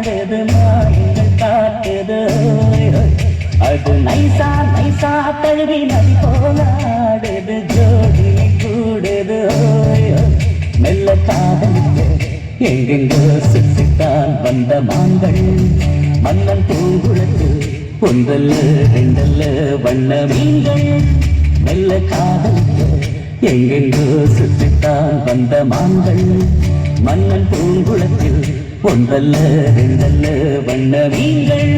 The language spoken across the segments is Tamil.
ஆடுது மாயங்கள் காட்டுது அது நைசா நைசா தழுவி நதி போல ஆடுது ஜோடி கூடுது மெல்ல காதலிக்க எங்கெங்கோ சுற்றித்தான் வந்த மான்கள் மன்னன் பூங்குளத்து ஒன்றல்ல ரெண்டல்ல வண்ண மீன்கள் மெல்ல காதலிக்க எங்கெங்கோ சுற்றித்தான் வந்த மான்கள் மன்னன் பூங்குளத்தில் ஒன்றல்ல ரெண்டல்ல வண்ண மீன்கள்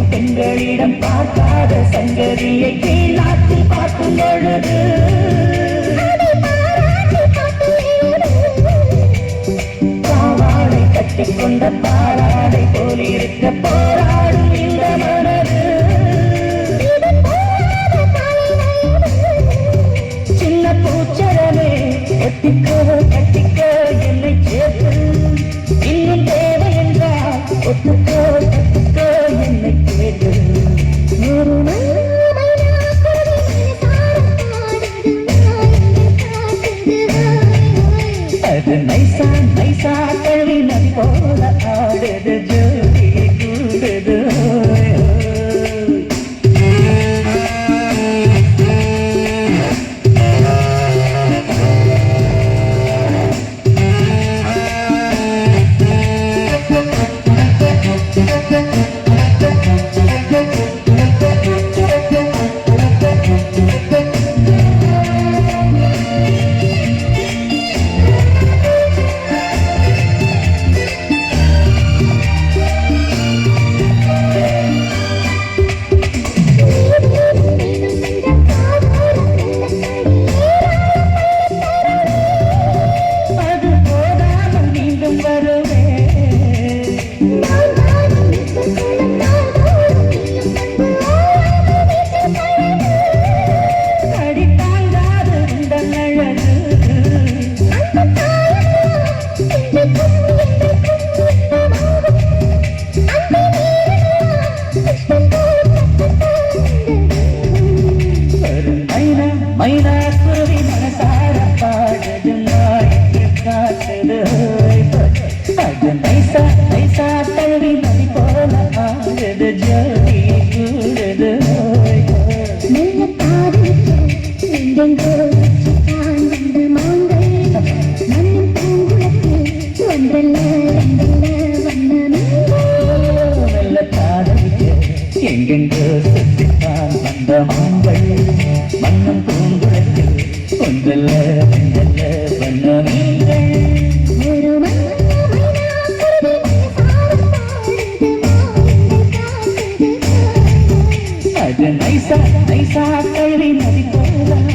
பெண்களிடம் பார்க்காத சங்கதியை கீழாத்தி பார்க்கும் பொழுது பாவாடை கட்டிக்கொண்ட பாலாடை போலிருக்க போராடும் இந்த மனது சின்ன பூச்சரமே ஒட்டிக்கோ கட்டிக்கோ என்னை சேர்த்து இன்னும் தேவை என்றால் ஒத்துக்கோ கட்டிக்கோ என்னை கேட்டு அது நைசா நைசா கழுவி நதி போல ஆடுது ஜோடி கூடுது மைனா குருவி மனசார பாடுது நாய்க்கு காட்டுது அது நைசா நைசா தழுவி நதி போல ஆடுது ஜோடி கூடுது மெல்ல காதலிக்க எங்கெங்கோ சுற்றித்தான் வந்த மான்கள் மண்ணின் பூங்குளத்தில் ஒன்றல்ல ரெண்டல்ல வண்ண மீன்கள் மெல்ல காதலிக்க எங்கெங்கோ சுற்றித்தான் வந்த மான்கள் மண்ணும் பூங்குளத்தில் ஒன்றல்ல ரெண்டல்ல வண்ண மீன்கள் அது நைசா நைசா கழுவி நதி போல